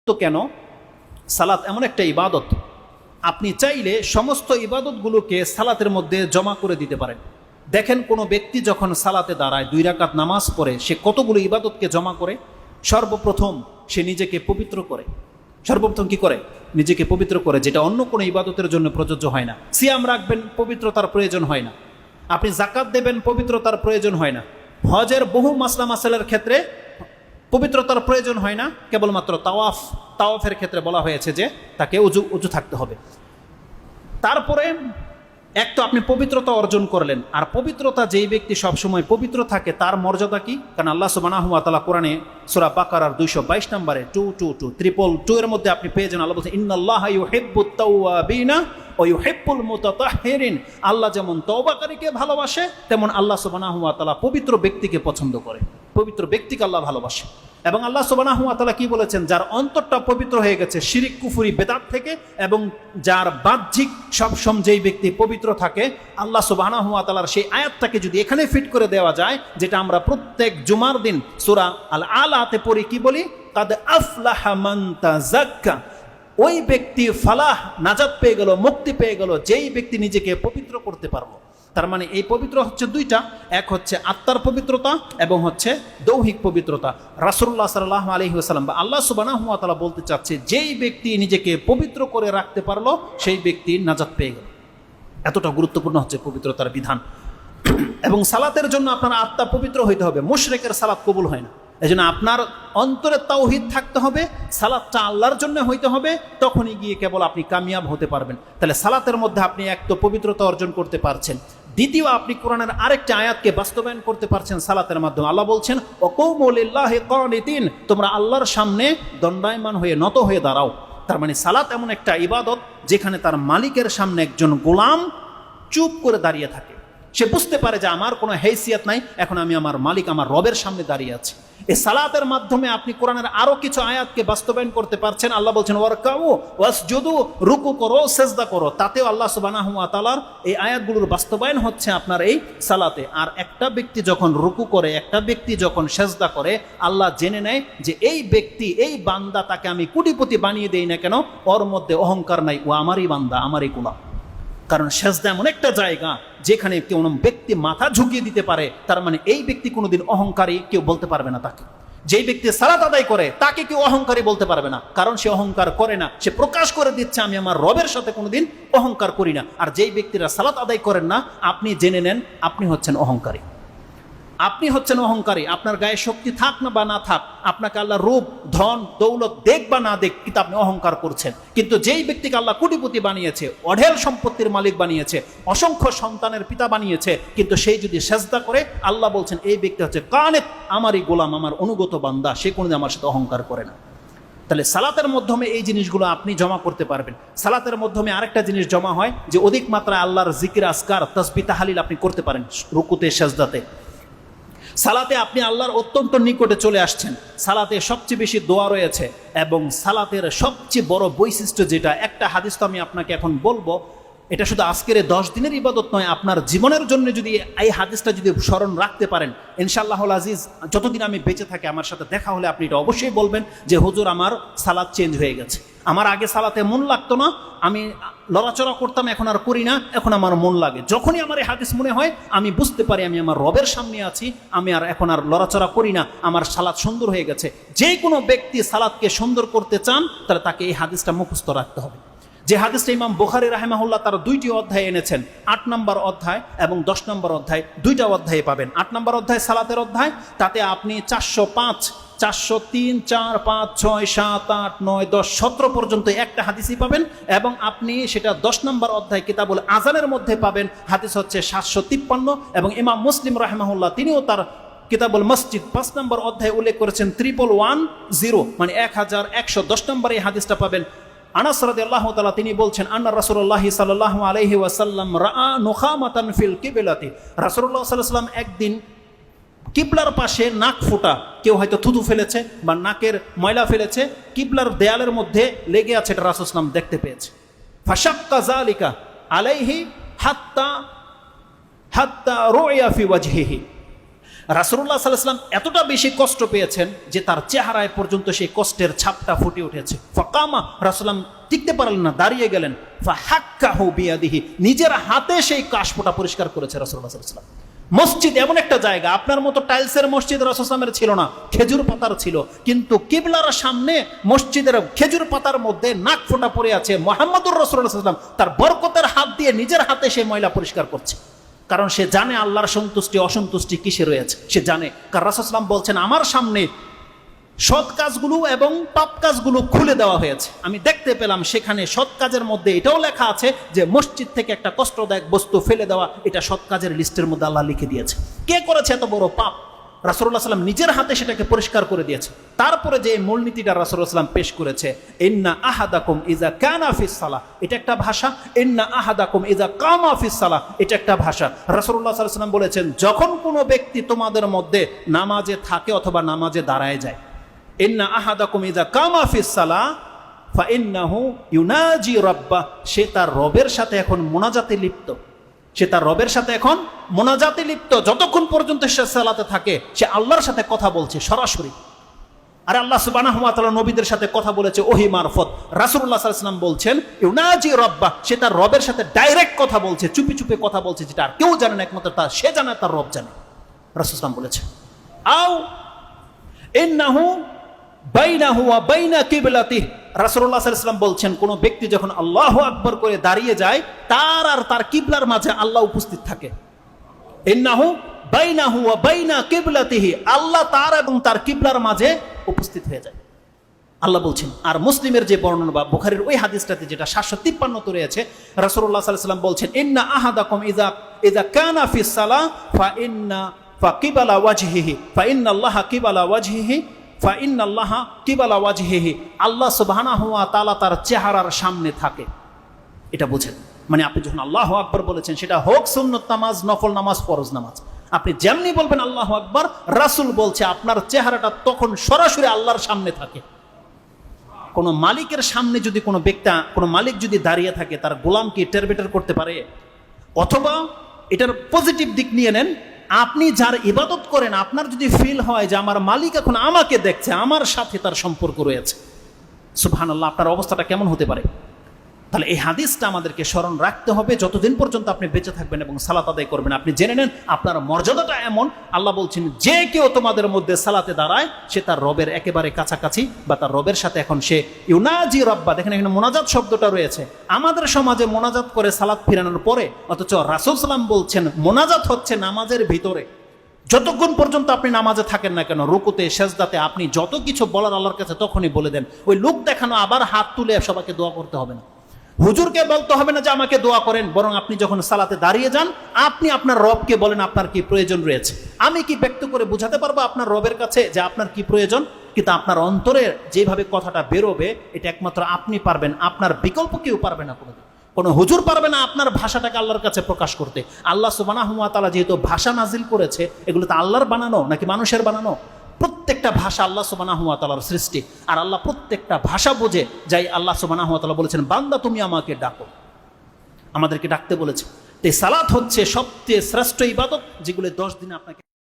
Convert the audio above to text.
তো কেন? সালাত এমন একটা ইবাদত, আপনি চাইলে সমস্ত ইবাদতগুলোকে সালাতের মধ্যে জমা করে দিতে পারেন। দেখেন কোনো ব্যক্তি যখন সালাতে দাঁড়ায় 2 রাকাত নামাজ পড়ে, সে কতগুলো ইবাদতকে জমা করে। সর্বপ্রথম সে নিজেকে পবিত্র করে। সর্বপ্রথম কি করে? নিজেকে পবিত্র করে, যেটা অন্য কোনো ইবাদতের জন্য প্রযোজ্য হয় না। সিয়াম রাখবেন, পবিত্রতার প্রয়োজন হয় না। আপনি জাকাত দেবেন, পবিত্রতার প্রয়োজন হয় না। হজের বহু মাসলা মাসালের ক্ষেত্রে পবিত্রতার প্রয়োজন হয় না, কেবলমাত্র তাওয়াফের ক্ষেত্রে বলা হয়েছে যে তাকে উজু থাকতে হবে। তারপরে এক তো আপনি পবিত্রতা অর্জন করলেন, আর পবিত্রতা যেই ব্যক্তি সবসময় পবিত্র থাকে তার মর্যাদা কি? কারণ আল্লাহ সুবহানাহু ওয়া তাআলা কোরআনে সূরা বাকারার 222 নম্বরে 222 এর মধ্যে আপনি পেয়ে যান, আল্লাহ বলছেন ইন্নাল্লাহা ইউহিব্বুত তাওয়াবিনা ওয়া ইউহিব্বুল মুতাতাহহিরিন। আল্লাহ যেমন তওবাকারীকে ভালোবাসে, তেমন আল্লাহ সুবহানাহু ওয়া তাআলা পবিত্র ব্যক্তিকে পছন্দ করে। পবিত্র ব্যক্তিকে আল্লাহ ভালোবাসে। এবং আল্লাহ সুবহানাহু ওয়া তাআলা কি বলেছেন? যার অন্তরটা পবিত্র হয়ে গেছে শিরিক কুফরি বেদাত থেকে, এবং যার বাহ্যিক সবসম যেই ব্যক্তি পবিত্র থাকে, আল্লাহ সুবহানাহু ওয়া তাআলার সেই আয়াতটাকে যদি এখানে ফিট করে দেওয়া যায়, যেটা আমরা প্রত্যেক জুমার দিন সূরা আল আলাতে পড়ি, কি বলি? কাদ আফলাহা মান তাযাক্কা। ওই ব্যক্তি ফালাহ, নাজাত পেয়ে গেল, মুক্তি পেয়ে গেল, যেই ব্যক্তি নিজেকে পবিত্র করতে পারলো। তার মানে এই পবিত্র হচ্ছে দুইটা, এক হচ্ছে আত্মার পবিত্রতা এবং হচ্ছে দৈহিক পবিত্রতা। রাসূলুল্লাহ সাল্লাল্লাহু আলাইহি ওয়াসাল্লাম বা আল্লাহ সুবহানাহু ওয়া তাআলা বলতে চাচ্ছে, যেই ব্যক্তি নিজেকে পবিত্র করে রাখতে পারলো সেই ব্যক্তি নাজাত পেয়ে গেল। এতটা গুরুত্বপূর্ণ হচ্ছে পবিত্রতার বিধান। এবং সালাতের জন্য আপনার আত্মা পবিত্র হইতে হবে, মুশরিকের সালাত কবুল হয় না। এই জন্য আপনার অন্তরে তাওহীদ থাকতে হবে, সালাতটা আল্লাহর জন্য হইতে হবে, তখনই গিয়ে কেবল আপনি কামিয়াব হতে পারবেন। তাহলে সালাতের মধ্যে আপনি এক তো পবিত্রতা অর্জন করতে পারছেন, দ্বিতীয় আপনি কোরআনের আরেকটা আয়াতকে বাস্তবায়ন করতে পারছেন সালাতের মাধ্যমে। আল্লাহ বলছেন ওয়াকুমু লিল্লাহি কানিতিন, তোমরা আল্লাহর সামনে দণ্ডায়মান হয়ে নত হয়ে দাঁড়াও। তার মানে সালাত এমন একটা ইবাদত যেখানে তার মালিকের সামনে একজন গোলাম চুপ করে দাঁড়িয়ে থাকে। সে বুঝতে পারে যে আমার কোনো হেসিয়ত নাই, এখন আমি আমার মালিক, আমার রবের সামনে দাঁড়িয়ে আছি। এই সালাতের মাধ্যমে আপনি কোরআনের আরো কিছু আয়াতকে বাস্তবায়ন করতে পারছেন। আল্লাহ বলছেন ওয়ারকাউ ওয়াসজুদু, রুকু করো, সেজদা করো। তাতেও আল্লাহ সুবহানাহু ওয়া তাআলার এই আয়াতগুলোর বাস্তবায়ন হচ্ছে আপনার এই সালাতে। আর একটা ব্যক্তি যখন রুকু করে, একটা ব্যক্তি যখন সেজদা করে, আল্লাহ জেনে নেয় যে এই ব্যক্তি, এই বান্দা, তাকে আমি কোটিপতি বানিয়ে দেই না কেন, ওর মধ্যে অহংকার নাই, ও আমারই বান্দা, আমারই গোলাম। কারণ সেজদা এমন একটা জায়গা যেখানে কেউ ব্যক্তি মাথা ঝুঁকিয়ে দিতে পারে, তার মানে এই ব্যক্তি কোনোদিন অহংকারী কেউ বলতে পারবে না তাকে। যেই ব্যক্তি সালাত আদায় করে তাকে কেউ অহংকারী বলতে পারবে না, কারণ সে অহংকার করে না, সে প্রকাশ করে দিচ্ছে আমি আমার রবের সাথে কোনোদিন অহংকার করি না। আর যেই ব্যক্তিরা সালাত আদায় করেন না, আপনি জেনে নেন আপনি হচ্ছেন অহংকারী। আপনি হচ্ছেন অহংকারী। আপনার গায়ে শক্তি থাক না বা না থাক, আপনাকে আল্লাহ রূপ, ধন, দৌলত দেখ বা না দেখ, কিন্তু আপনি অহংকার করছেন। কিন্তু যেই ব্যক্তিকে আল্লাহ কোটিপতি বানিয়েছে, অঢেল সম্পত্তির মালিক বানিয়েছে, অসংখ্য সন্তানের পিতা বানিয়েছে, কিন্তু সেই যদি সেজদা করে, আল্লাহ বলছেন এই ব্যক্তি হচ্ছে কানিত, আমারই গোলাম, আমার অনুগত বান্দা, সে কোনোদিন আমার সাথে অহংকার করে না। তাহলে সালাতের মাধ্যমে এই জিনিসগুলো আপনি জমা করতে পারবেন। সালাতের মাধ্যমে আরেকটা জিনিস জমা হয় যে অধিক মাত্রায় আল্লাহর জিকির, আজকার, তাসবিহ, তাহলিল আপনি করতে পারেন রুকুতে, সেজদাতে। সালাতে আপনি আল্লাহর অত্যন্ত নিকটে চলে আসছেন। সালাতে সবচেয়ে বেশি দোয়া রয়েছে, এবং সালাতের সবচেয়ে বড় বৈশিষ্ট্য যেটা, একটা হাদিস তো আমি আপনাকে এখন বলবো, এটা শুধু আজকের 10 দিনের ইবাদত নয়, আপনার জীবনের জন্য যদি এই হাদিসটা যদি স্মরণ রাখতে পারেন, ইনশাআল্লাহুল আজিজ, যতদিন আমি বেঁচে থাকি আমার সাথে দেখা হলে আপনি এটা অবশ্যই বলবেন যে হুজুর আমার সালাত চেঞ্জ হয়ে গেছে। আমার আগে সালাতে মন লাগতো না, আমি লড়াচড়া করতাম, এখন আর করি না, এখন আমার মন লাগে। যখনই আমার এই হাদিস মনে হয়, আমি বুঝতে পারি আমি আমার রবের সামনে আছি, আমি আর এখন আর লড়াচড়া করি না, আমার সালাত সুন্দর হয়ে গেছে। যে কোনো ব্যক্তি সালাতকে সুন্দর করতে চান, তাহলে তাকে এই হাদিসটা মুখস্থ রাখতে হবে। যে হাদিসটা ইমাম বুখারী রাহিমাহুল্লাহ তার 2টি অধ্যায় এনেছেন, 8 নম্বর অধ্যায় এবং 10 নম্বর অধ্যায়, 2টা অধ্যায়ে পাবেন। 8 নম্বর অধ্যায় সালাতের অধ্যায়, তাতে আপনি 405, 403, 4, 5, 6, 7, 8, 9, 10, 17 পর্যন্ত একটা হাদিসই পাবেন। এবং আপনি সেটা 10 নম্বর অধ্যায় কিতাবুল আযানের মধ্যে পাবেন, হাদিস হচ্ছে 753। এবং ইমাম মুসলিম রাহিমাহুল্লাহ তিনিও তার কিতাবুল মসজিদ 5 নম্বর অধ্যায়ে উল্লেখ করেছেন 1110, মানে 1110 নম্বর এই হাদিসটা পাবেন। আনাস রাদিয়াল্লাহু তাআলা তিনি বলছেন, আন্না রাসূলুল্লাহ সাল্লাল্লাহু আলাইহি ওয়াসাল্লাম রাআ নুখামাতান ফিল কিবলাতি। রাসূলুল্লাহ সাল্লাল্লাহু আলাইহি ওয়াসাল্লাম একদিন কিবলার পাশে নাক ফোঁটা, কেউ হয়তো থুতু ফেলেছে বা নাকের ময়লা ফেলেছে, কিবলার দেয়ালের মধ্যে লেগে আছে, এটা রাসূল সাল্লাল্লাহু আলাইহি ওয়াসাল্লাম দেখতে পেয়েছে। ফাশাক্কা যালিকা আলাইহি হাত্তা রুইয়া ফি ওয়াজহিহি। রাসূলুল্লাহ সাল্লাল্লাহু আলাইহি ওয়াসাল্লাম এতটা বেশি কষ্ট পেয়েছেন যে তার চেহারায় পর্যন্ত সেই কষ্টের ছাপটা ফুটে উঠেছে। ফাকামা, রাসূলুল্লাহ টিকতে পারলেন না, দাঁড়িয়ে গেলেন। ফাহাক্কাহু বিয়াদিহি, নিজের হাতে সেই কাশফোঁটা পরিষ্কার করেছে রাসূলুল্লাহ সাল্লাল্লাহু আলাইহি ওয়াসাল্লাম। মসজিদ এমন একটা জায়গা, আপনার মতো টাইলসের মসজিদ রাসূল সাল্লাল্লাহু আলাইহি ওয়াসাল্লামের ছিল না, খেজুর পাতার ছিল, কিন্তু কিবলার সামনে মসজিদের খেজুর পাতার মধ্যে নাক ফোঁটা পড়ে আছে। মুহাম্মদুর রাসূলুল্লাহ সাল্লাল্লাহু আলাইহি ওয়াসাল্লাম তার বরকতের হাত দিয়ে নিজের হাতে সেই ময়লা পরিষ্কার করছে, কারণ সে জানে আল্লাহর সন্তুষ্টি অসন্তুষ্টি কিসে রয়েছে, সে জানে। কারণ রাসূল সাল্লাল্লাহু আলাইহি ওয়াসাল্লাম বলছেন, আমার সামনে সৎ কাজগুলো এবং পাপ কাজগুলো খুলে দেওয়া হয়েছে, আমি দেখতে পেলাম সেখানে সৎ কাজের মধ্যে এটাও লেখা আছে যে মসজিদ থেকে একটা কষ্টদায়ক বস্তু ফেলে দেওয়া, এটা সৎ কাজের লিস্টের মধ্যে আল্লাহ লিখে দিয়েছে। কে করেছে এত বড় পাপ? রাসূলুল্লাহ সাল্লাম নিজের হাতে সেটাকে পরিষ্কার করে দিয়েছে। তারপরে যে মূলনীতিটা রাসূলুল্লাহ সাল্লাম পেশ করেছে, ইন্না আহাদাকুম ইযা কানা ফিস সালাহ, এটা একটা ভাষা। ইন্না আহাদাকুম ইযা কামা ফিস সালাহ, এটা একটা ভাষা। রাসূলুল্লাহ সাল্লাল্লাহু আলাইহি ওয়াসাল্লাম বলেছেন, যখন কোনো ব্যক্তি তোমাদের মধ্যে নামাজে থাকে অথবা নামাজে দাঁড়ায় যায়, ইন্না আহাদাকুম ইযা কামা ফিস সালাহ ফাইন্নাহু ইউনাজি রাব্বাহ, সে তার রবের সাথে এখন মুনাজাতে লিপ্ত, সে তার রবের সাথে এখন মোনাজাতে লিপ্ত। যতক্ষণ পর্যন্ত সে সালাতে থাকে সে আল্লাহর সাথে কথা বলছে সরাসরি। আর আল্লাহ সুবহানাহু ওয়া তাআলা নবীদের সাথে কথা বলেছে ওহী মারফত। রাসূলুল্লাহ সাল্লাল্লাহু আলাইহি ওয়াসাল্লাম বলছেন, ইউনাজি রাব্বাহ, সে তার রবের সাথে ডাইরেক্ট কথা বলছে, চুপি চুপি কথা বলছে, যেটা আর কেউ জানে না, একমাত্র তার সে জানে, তার রব জানে। রাসূলুল্লাহ সাল্লাল্লাহু আলাইহি ওয়াসাল্লাম বলেছে, আও ইন্নাহু বাইনাহু ওয়া বাইনা কিবলাতিহি, রাসূলুল্লাহ সাল্লাল্লাহু আলাইহি ওয়াসাল্লাম বলছেন, কোন ব্যক্তি যখন আল্লাহু আকবার করে দাঁড়িয়ে যায়, তার আর তার কিবলার মাঝে আল্লাহ উপস্থিত থাকে। ইন্নাহু বাইনাহু ওয়া বাইনা কিবলাতিহি, আল্লাহ তার এবং তার কিবলার মাঝে উপস্থিত হয়ে যায়, আল্লাহ বলছেন। আর মুসলিমের যে বর্ণনা বা বুখারীর ওই হাদিসটাতে যেটা 753 রয়েছে, রাসূলুল্লাহ সাল্লাল্লাহু আলাইহি ওয়াসাল্লাম বলছেন, ইন্না আহাদাকুম ইযা কানা ফিস সালাহ ফাকিবালা ওয়াজহিহি ফাইন্নাল্লাহা কিবালা ওয়াজহিহি ফাইন্নাল্লাহা কিবালা ওয়াজহিহি, আল্লাহ সুবহানাহু ওয়া তাআলা তার চেহারার সামনে থাকে, এটা বুঝেন। মানে আপনি যখন আল্লাহু আকবার বলেছেন, সেটা হোক সুন্নত নামাজ, নফল নামাজ, ফরজ নামাজ, আপনি যেমনি বলবেন আল্লাহু আকবার, রাসূল বলছে আপনার চেহারাটা তখন সরাসরি আল্লাহর সামনে থাকে। কোন মালিকের সামনে যদি কোনো ব্যক্তি, কোনো মালিক যদি দাঁড়িয়ে থাকে, তার গোলামকে টেরবেটার করতে পারে? অথবা এটার পজিটিভ দিক নিয়ে নেন, আপনি যার ইবাদত করেন, আপনার যদি ফিল হয় যে আমার মালিক এখন আমাকে দেখছে, আমার সাথে তার সম্পর্ক রয়েছে, সুবহানাল্লাহ, আপনার অবস্থাটা কেমন হতে পারে? তাহলে এই হাদিসটা আমাদেরকে স্মরণ রাখতে হবে যতদিন পর্যন্ত আপনি বেঁচে থাকবেন এবং সালাত আদায় করবেন। আপনি জেনে নেন আপনার মর্যাদাটা এমন, আল্লাহ বলছেন, যে কেউ তোমাদের মধ্যে সালাতে দাঁড়ায় সে তার রবের একেবারে কাছাকাছি, বা তার রবের সাথে এখন সে ইউনাজি রাব্বা। দেখেন এখানে মোনাজাত শব্দটা রয়েছে। আমাদের সমাজে মোনাজাত করে সালাত ফিরানোর পরে, অথচ রাসূল সাল্লাম বলছেন মোনাজাত হচ্ছে নামাজের ভিতরে। যতক্ষণ পর্যন্ত আপনি নামাজে থাকেন না কেন, রুকুতে সেজদাতে আপনি যত কিছু বলার আল্লাহর কাছে তখনই বলে দেন। ওই লোক দেখানো আবার হাত তুলে সবাইকে দোয়া করতে হবে না, হুজুরকে বলতে হবে না যে আমাকে দোয়া করেন, বরং আপনি যখন সালাতে দাঁড়িয়ে যান, আপনি আপনার রবকে বলেন আপনার কি প্রয়োজন রয়েছে। আমি কি ব্যক্ত করে বোঝাতে পারবো আপনার রবের কাছে যে আপনার কি প্রয়োজন? কিন্তু আপনার অন্তরে যেভাবে কথাটা বেরোবে, এটা একমাত্র আপনি পারবেন, আপনার বিকল্প কেউ পারবে না, কোনো হুজুর পারবে না আপনার ভাষাটাকে আল্লাহর কাছে প্রকাশ করতে। আল্লাহ সুবহানাহু ওয়া তাআলা যেহেতু ভাষা নাজিল করেছে, এগুলো তো আল্লাহর বানানো নাকি মানুষের বানানো? প্রত্যেকটা ভাষা আল্লাহ সুবহানাহু ওয়া তাআলার সৃষ্টি। আর আল্লাহ প্রত্যেকটা ভাষা বোঝে, যাই আল্লাহ সুবহানাহু ওয়া তাআলা বলেছেন, বান্দা তুমি আমাকে ডাকো, আমাদেরকে ডাকতে বলেছে। তো সালাত হচ্ছে সবচেয়ে শ্রেষ্ঠ ইবাদত, যেগুলো 10 দিনে আপনাকে